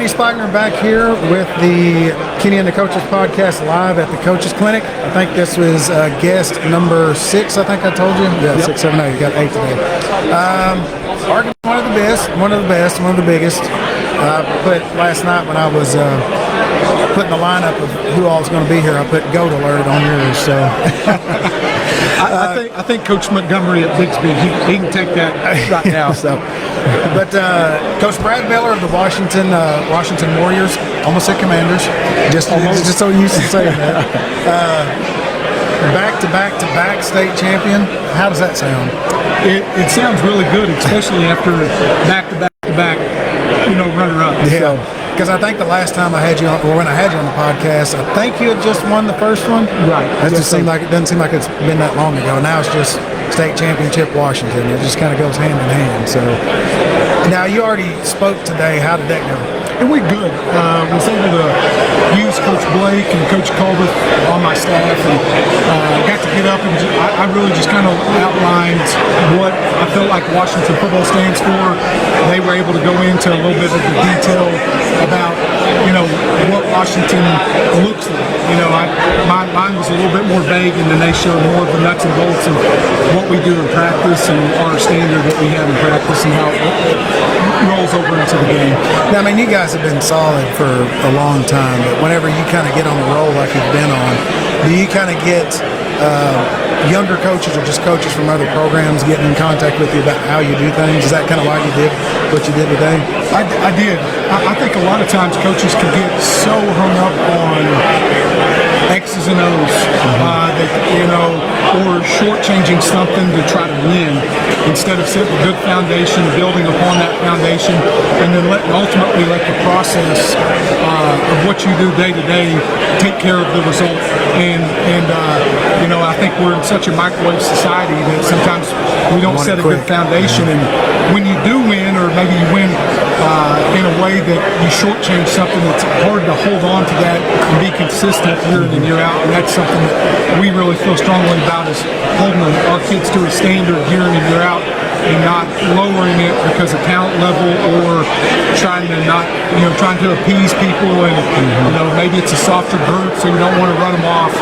Kenny Spigner back here with the Kenney and the Coaches podcast live at the Coaches Clinic. I think this was guest number 6, I think I told you. Yeah, yep. 6, 7, 8. You got 8 today. Arguably one of the best, one of the biggest. But last night when I was putting the lineup of who all was going to be here, I put GOAT alert on yours. So I think Coach Montgomery at Bixby, he can take that right now. So, but Coach Brad Miller of the Washington Warriors, almost said Commanders, just so used to saying that. Back state champion. How does that sound? It sounds really good, especially after back runner-up. Yeah. Because I think the last time I had you on, or when I had you on the podcast, I think you had just won the first one. Right. It doesn't seem like it's been that long ago. Now it's just state championship Washington. It just kind of goes hand in hand. So now you already spoke today. How did that go? It went good. Was able to use Coach Blake and Coach Colbert on my staff, and got to get up and I really just kind of outlined what I felt like Washington football stands for. They were able to go into a little bit of the detail about what Washington looks like. Mine was a little bit more vague, and then they showed more of the nuts and bolts of what we do in practice and our standard that we have in practice and how it rolls over into the game. Now, I mean, you guys have been solid for a long time, but whenever you kind of get on a roll like you've been on, do you kind of get younger coaches or just coaches from other programs getting in contact with you about how you do things? Is that kind of why you did what you did today? I did. I think a lot of times coaches can get so hung up on X's and O's, or shortchanging something to try to win, instead of setting a good foundation, building upon that foundation, and then ultimately let the process of what you do day to day take care of the result. And I think we're in such a microwave society that sometimes we don't set a good foundation. And when you do win, or maybe you win in a way that you shortchange something, it's hard to hold on to that and be consistent year in and year out. And that's something that we really feel strongly about, is holding our kids to a standard year in and year out, and not lowering it because of talent level, or trying to appease people, and maybe it's a softer group, so you don't want to run them off.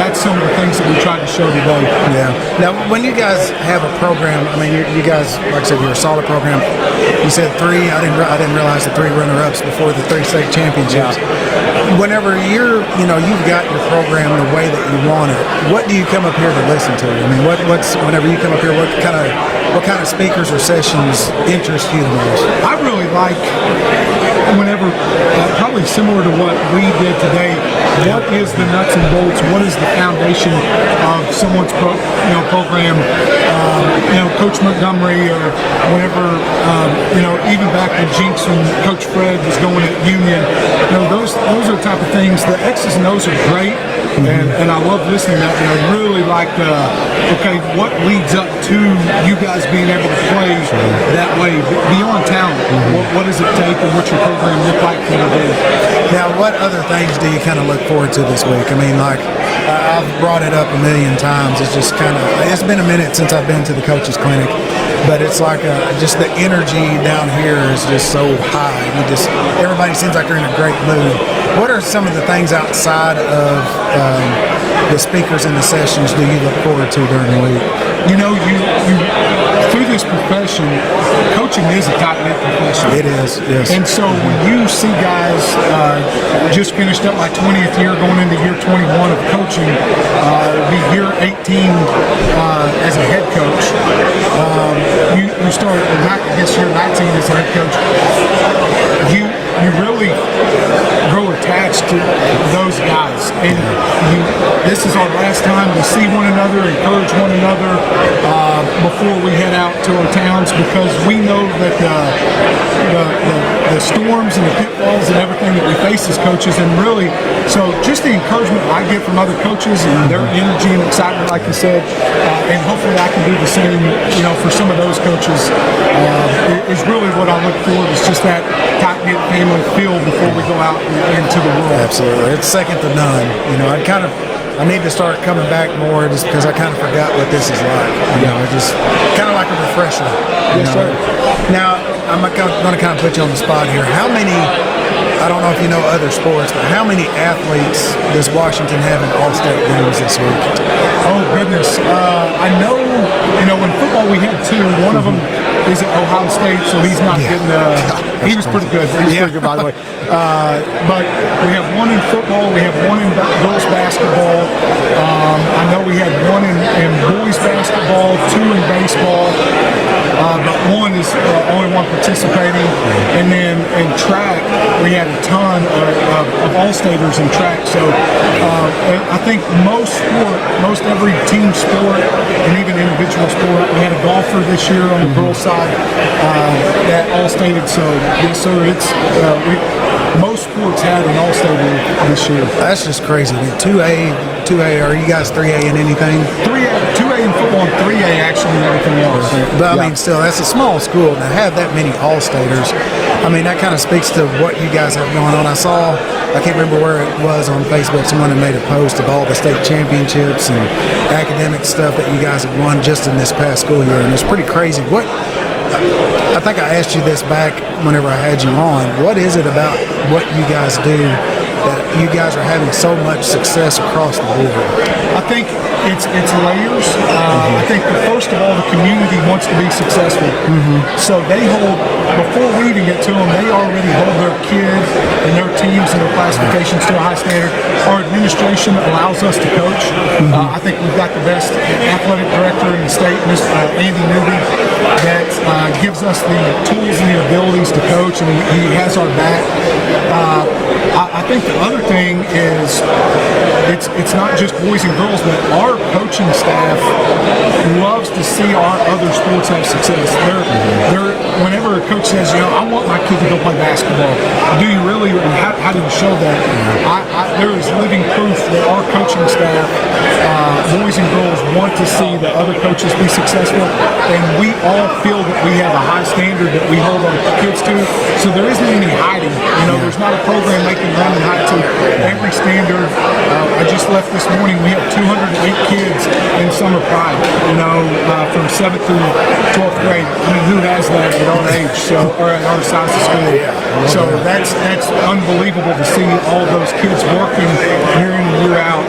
That's some of the things that we tried to show today. Yeah. Now, when you guys have a program, I mean, you guys, like I said, you're a solid program. You said 3. I didn't realize the 3 runner-ups before the 3 state championships. Yeah. Whenever you've got your program the way that you want it, what do you come up here to listen to? I mean, whenever you come up here, what kind of speakers or sessions interest you the most? I really like whenever, probably similar to what we did today, what is the nuts and bolts, what is the foundation of someone's program, Coach Montgomery, or whenever, even back when Jinx and Coach Fred was going at Union, those are the type of things. The X's and O's are great, and I love listening to that, and I really like, what leads up to you guys being able to play that way, beyond talent? What does it take, and what's your program look like for the day? Now, what other things do you kind of look forward to this week? I mean, like, I've brought it up a million times. It's just it's been a minute since I've been to the Coaches Clinic, but it's like just the energy down here is just so high. Everybody seems like they're in a great mood. What are some of the things outside of the speakers and the sessions do you look forward to during the week? You through this profession, coaching is a tight-knit profession. It is, yes. And so when you see guys just finished up my 20th year, going into year 21 of coaching, it'll be year 18 as a head coach. You start, I guess year 19 as a head coach. You really grow attached to those guys, and this is our last time to see one another, encourage one another before we head out to our towns, because we know that the storms and the pitfalls and everything that we face as coaches, and really, so just the encouragement I get from other coaches and their energy and excitement, like you said, and hopefully I can do the same, for some of those coaches, is really what I look for. Is just that tight-knit family feel before we go out into the world. Absolutely, it's second to none. I need to start coming back more, just because I kind of forgot what this is like. It's just kind of like a refresher. Yes, sir. Now, I'm going to kind of put you on the spot here. How many? I don't know if you know other sports, but how many athletes does Washington have in All-State games this week? Oh goodness, I know. In football we had two. One of them is at Ohio State, so he's not getting. He was pretty good. He was pretty good, by the way. But we have one in football. We have one in girls basketball. I know we had one in boys basketball, two in baseball. But one is only one participating, and then in track we had a ton of all-staters in track. So I think most every team sport and even individual sport. We had a golfer this year on the girls' side that all-stated. So yes, sir. It's most sports had an all-stater this year. That's just crazy. 2A. Are you guys 3A in anything? 2A in football and 3A actually in everything else. But I mean, still, that's a small school to have that many all-staters. I mean, that kind of speaks to what you guys have going on. I can't remember where it was on Facebook. Someone had made a post of all the state championships and academic stuff that you guys have won just in this past school year, and it's pretty crazy. I think I asked you this back whenever I had you on. What is it about what you guys do that you guys are having so much success across the board? I think it's layers. I think first of all, the community wants to be successful. So they hold, before we even get to them, they already hold their kids and their teams and their classifications to a high standard. Our administration allows us to coach. I think we've got the best athletic director in the state, Andy Newby, that gives us the tools and the abilities to coach, and he has our back. I think the other thing is it's not just boys and girls, but our coaching staff loves to see our other sports have success. Whenever a coach says, I want my kid to go play basketball, do you really? And how do you show that? There is living proof that our coaching staff, boys and girls, want to see the other coaches be successful, and we all feel that we have a high standard that we hold our kids to. So there isn't any hiding. There's not a program they can run and hide to. Every standard. I just left this morning. We have 208 kids in Summer Pride. From 7th through 12th grade. I mean, who has that at our age? Or at our size of school? So that's unbelievable to see all those kids working year in and year out.